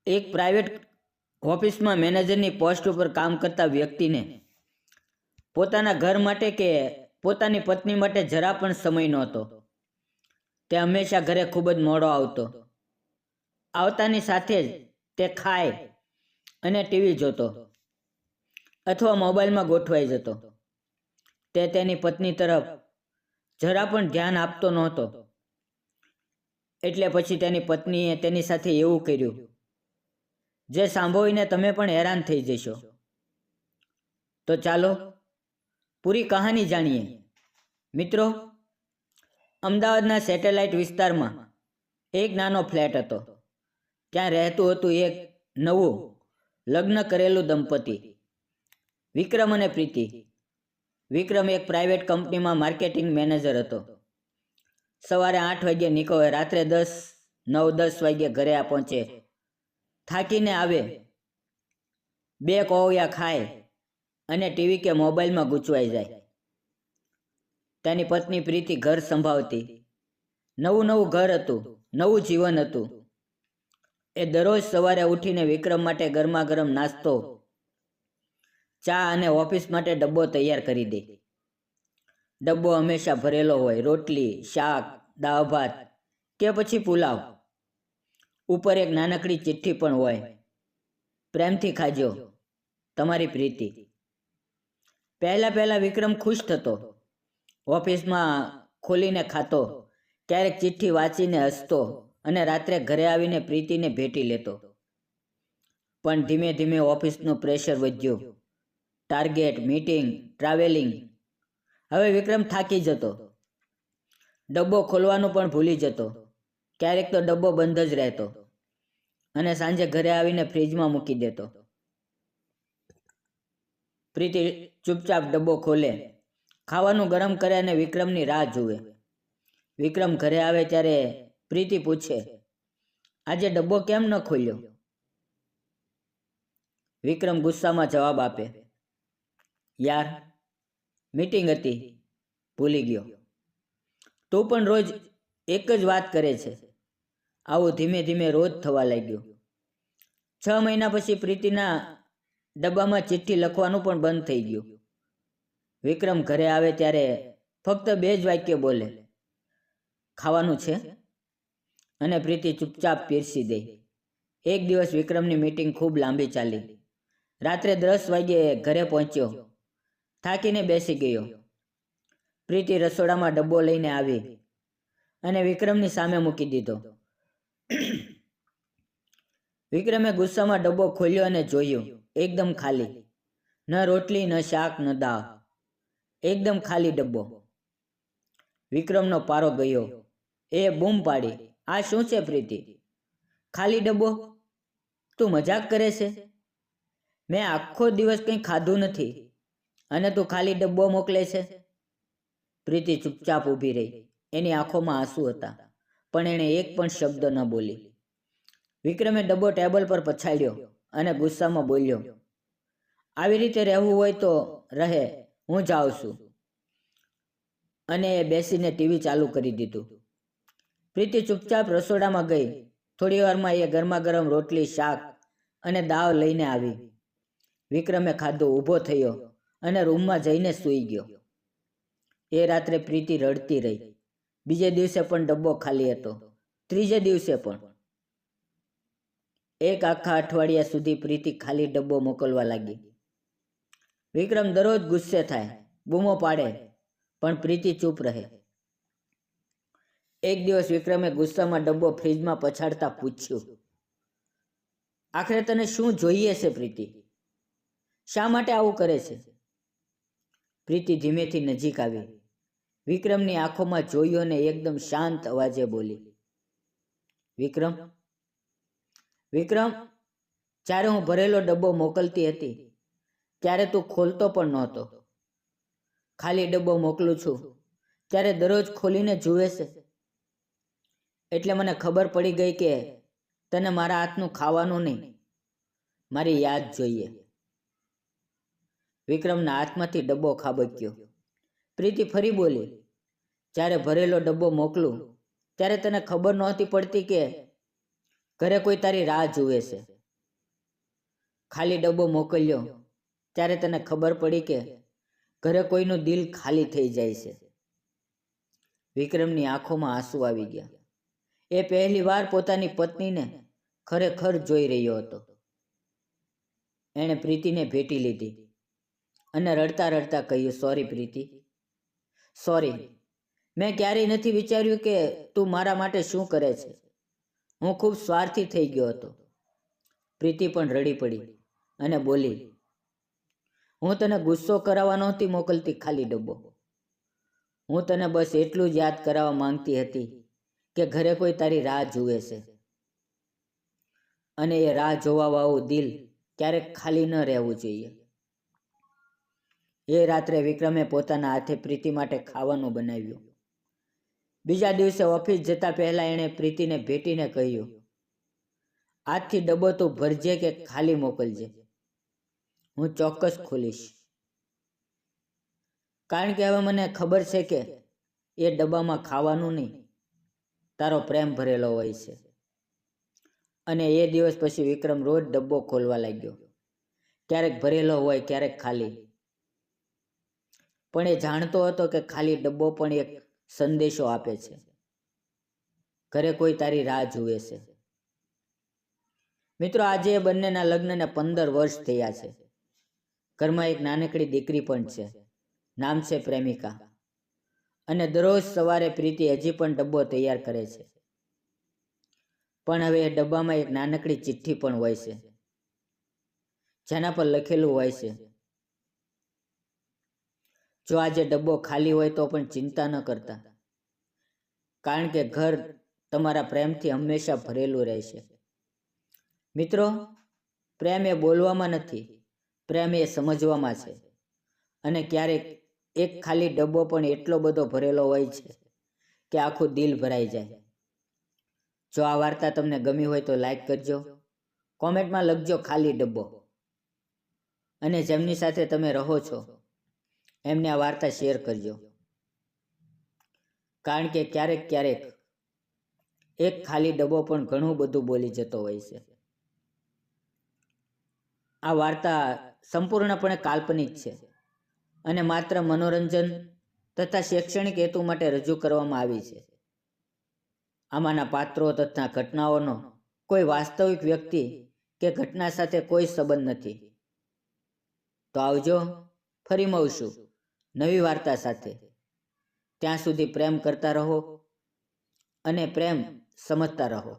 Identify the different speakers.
Speaker 1: એક પ્રાઇવેટ ઓફિસમાં મેનેજરની પોસ્ટ ઉપર કામ કરતા વ્યક્તિને પોતાના ઘર માટે કે પોતાની પત્ની માટે જરા પણ સમય નહોતો. તે હંમેશા ઘરે ખૂબ જ મોડો આવતો. આવતાની સાથે જ તે ખાય અને ટીવી જોતો અથવા મોબાઈલમાં ગોઠવાઈ જતો. તે તેની પત્ની તરફ જરા પણ ધ્યાન આપતો નહોતો. એટલે પછી તેની પત્નીએ તેની સાથે એવું કર્યું જે સાંભળીને તમે પણ હેરાન થઈ જશો. તો ચાલો પૂરી કહાની જાણીએ. મિત્રો, અમદાવાદના સેટેલાઇટ વિસ્તારમાં એક નાનો ફ્લેટ હતો. ત્યાં રહેતું હતું એક નવું લગ્ન કરેલું દંપતી, વિક્રમ અને પ્રીતિ. વિક્રમ એક પ્રાઇવેટ કંપનીમાં માર્કેટિંગ મેનેજર હતો. સવારે 8 વાગ્યે નીકળે, રાત્રે 9-10 વાગ્યે ઘરે પહોંચે. થાકીને આવે, 2 કોળિયા ખાય અને ટીવી કે મોબાઈલમાં ગૂંચવાઈ જાય. તેની પત્ની પ્રીતિ ઘર સંભાળતી. નવું ઘર હતું, નવું જીવન હતું. એ દરરોજ સવારે ઉઠીને વિક્રમ માટે ગરમા ગરમ નાસ્તો, ચા અને ઓફિસ માટે ડબ્બો તૈયાર કરી દે. ડબ્બો હંમેશા ભરેલો હોય, રોટલી, શાક, દાળ ભાત કે પછી પુલાવ. ઉપર એક નાનકડી ચિઠ્ઠી પણ હોય, પ્રેમથી ખાજો, તમારી પ્રીતિ. પહેલા વિક્રમ ખુશ થતો. ઓફિસમાં ખોલીને ખાતો, ક્યારેક ચિઠ્ઠી વાંચીને હસતો અને રાત્રે ઘરે આવીને પ્રીતિને ભેટી લેતો. પણ ધીમે ધીમે ઓફિસનું પ્રેશર વધ્યું. Target, meeting, travelling. હવે વિક્રમ થાકી જતો. ડબ્બો ખોલવાનું પણ ભૂલી જતો. ક્યારેક તો ડબ્બો બંધ જ રહેતો અને સાંજે ઘરે આવીને ફ્રીજમાં મૂકી દેતો. પ્રીતિ ચૂપચાપ ડબ્બો ખોલે, ખાવાનું ગરમ કરે અને વિક્રમની રાહ જુએ. વિક્રમ ઘરે આવે ત્યારે પ્રીતિ પૂછે, આજે ડબ્બો કેમ ન ખોલ્યો? વિક્રમ ગુસ્સામાં જવાબ આપે, યાર, મીટિંગ હતી, ભૂલી ગયો. તું પણ રોજ એક જ વાત કરે છે. આવું ધીમે ધીમે રોજ થવા લાગ્યું. 6 મહિના પછી પ્રીતિના ડબ્બામાં ચિઠ્ઠી લખવાનું પણ બંધ થઈ ગયું. વિક્રમ ઘરે આવે ત્યારે ફક્ત 2 જ વાક્ય બોલે, ખાવાનું છે? અને પ્રીતિ ચૂપચાપ પીરસી દે. એક દિવસ વિક્રમની મીટિંગ ખૂબ લાંબી ચાલી. રાત્રે 10 વાગ્યે ઘરે પહોંચ્યો, થાકીને બેસી ગયો. પ્રીતિ રસોડામાં ડબ્બો લઈને આવી અને વિક્રમની સામે મૂકી દીધો. વિક્રમે ગુસ્સામાં ડબ્બો ખોલ્યો અને જોયું, એકદમ ખાલી. ન રોટલી, ન શાક, ન દાળ. એકદમ ખાલી ડબ્બો. વિક્રમનો પારો ગયો. એ બૂમ પાડી, આ શું છે પ્રીતિ? ખાલી ડબ્બો? તું મજાક કરે છે? મેં આખો દિવસ કંઈ ખાધું નથી અને તું ખાલી ડબ્બો મોકલે છે? પ્રીતિ ચૂપચાપ ઊભી રહી. એની આંખોમાં આંસુ હતા, પણ એણે એક પણ શબ્દ ન બોલી. વિક્રમે ડબ્બો ટેબલ પર પછાડ્યો અને ગુસ્સામાં બોલ્યો, આવી રીતે રહેવું હોય તો રહે, હું જાઉં છું. અને એ બેસીને ટીવી ચાલુ કરી દીધું. પ્રીતિ ચૂપચાપ રસોડામાં ગઈ. થોડી વારમાં એ ગરમા ગરમ રોટલી, શાક અને દાળ લઈને આવી. વિક્રમે ખાધું, ઊભો થયો અને રૂમમાં જઈને સૂઈ ગયો. એ રાત્રે પ્રીતિ રડતી રહી. બીજે દિવસે પણ ડબ્બો ખાલી હતો. ત્રીજે દિવસે પણ. એક આખા અઠવાડિયા સુધી પ્રીતિ ખાલી ડબ્બો મોકલવા લાગી. વિક્રમ દરરોજ ગુસ્સે થાય, બૂમો પાડે, પણ પ્રીતિ ચૂપ રહે. એક દિવસ વિક્રમે ગુસ્સામાં ડબ્બો ફ્રીજમાં પછાડતા પૂછ્યું, આખરે તને શું જોઈએ છે પ્રીતિ? શા માટે આવું કરે છે? પ્રીતિ ધીમેથી નજીક આવી. વિક્રમની આંખોમાં જોયું અને એકદમ શાંત અવાજે બોલી, વિક્રમ, જ્યારે હું ભરેલો ડબ્બો મોકલતી હતી ત્યારે તું ખોલતો પણ નહોતો. ખાલી ડબ્બો મોકલું છું ત્યારે દરરોજ ખોલીને જુએ છે. એટલે મને ખબર પડી ગઈ કે તને મારા હાથનું ખાવાનું નહીં, મારી યાદ જોઈએ. વિક્રમના હાથમાંથી ડબ્બો ખાબક્યો. પ્રીતિ ફરી બોલી, જ્યારે ભરેલો ડબ્બો મોકલું ત્યારે તને ખબર નહોતી પડતી કે ઘરે કોઈ તારી રાહ જુએ છે. ખાલી ડબ્બો મોકલ્યો ત્યારે તને ખબર પડી કે ઘરે કોઈનું દિલ ખાલી થઈ જાય છે. વિક્રમની આંખોમાં આંસુ આવી ગયા. એ પહેલી વાર પોતાની પત્નીને ખરેખર જોઈ રહ્યો હતો. એણે પ્રીતિને ભેટી લીધી અને રડતા રડતા કહ્યું, સોરી પ્રીતિ, સોરી. મેં ક્યારેય નથી વિચાર્યું કે તું મારા માટે શું કરે છે. હું ખૂબ સ્વાર્થી થઈ ગયો હતો. પ્રીતિ પણ રડી પડી અને બોલી, હું તને ગુસ્સો કરાવવા નહોતી મોકલતી ખાલી ડબ્બો. હું તને બસ એટલું જ યાદ કરાવવા માંગતી હતી કે ઘરે કોઈ તારી રાહ જુએ છે. અને એ રાહ જોવાવાળું દિલ ક્યારેક ખાલી ન રહેવું જોઈએ. એ રાત્રે વિક્રમે પોતાના હાથે પ્રીતિ માટે ખાવાનું બનાવ્યું. બીજા દિવસે ઓફિસ જતા પહેલા એણે પ્રીતિને ભેટીને કહ્યું, આજથી ડબ્બો તું ભરજે કે ખાલી મોકલજે, હું ચોક્કસ ખોલીશ. કારણ કે હવે મને ખબર છે કે એ ડબ્બામાં ખાવાનું નહીં, તારો પ્રેમ ભરેલો હોય છે. અને એ દિવસ પછી વિક્રમ રોજ ડબ્બો ખોલવા લાગ્યો. ક્યારેક ભરેલો હોય, ક્યારેક ખાલી. પણ એ જાણતો હતો કે ખાલી ડબ્બો પણ એક સંદેશો આપે છે. ઘરે કોઈ તારી રાહ જુએ છે. મિત્રો, આજે એ બંનેના લગ્નને 15 વર્ષ થયા છે. ઘરમાં એક નાનકડી દીકરી પણ છે. નામ છે પ્રેમિકા. અને દરરોજ સવારે પ્રીતિ હજી પણ ડબ્બો તૈયાર કરે છે. પણ હવે એ ડબ્બામાં એક નાનકડી ચિઠ્ઠી પણ હોય છે, જેના પર લખેલું હોય છે, જો આજે ડબ્બો ખાલી હોય તો પણ ચિંતા ન કરતા, કારણ કે ઘર તમારા પ્રેમથી હંમેશા ભરેલું રહેશે. મિત્રો, પ્રેમ એ બોલવામાં નથી, પ્રેમ એ સમજવામાં છે. અને ક્યારેક એક ખાલી ડબ્બો પણ એટલો બધો ભરેલો હોય છે કે આખું દિલ ભરાઈ જાય. જો આ વાર્તા તમને ગમી હોય તો લાઈક કરજો, કોમેન્ટમાં લખજો ખાલી ડબ્બો. અને જેમની સાથે તમે રહો છો એમને આ વાર્તા શેર કરજો, કારણ કે ક્યારેક ક્યારેક એક ખાલી ડબ્બો પણ ઘણું બધું બોલી જતો હોય છે. આ વાર્તા સંપૂર્ણપણે કાલ્પનિક છે અને માત્ર મનોરંજન તથા શૈક્ષણિક હેતુ માટે રજૂ કરવામાં આવી છે. આમાંના પાત્રો તથા ઘટનાઓનો કોઈ વાસ્તવિક વ્યક્તિ કે ઘટના સાથે કોઈ સંબંધ નથી. તો આવજો, ફરી મળશું નવી વાર્તા સાથે. ત્યાં સુધી પ્રેમ કરતા રહો અને પ્રેમ સમજતા રહો.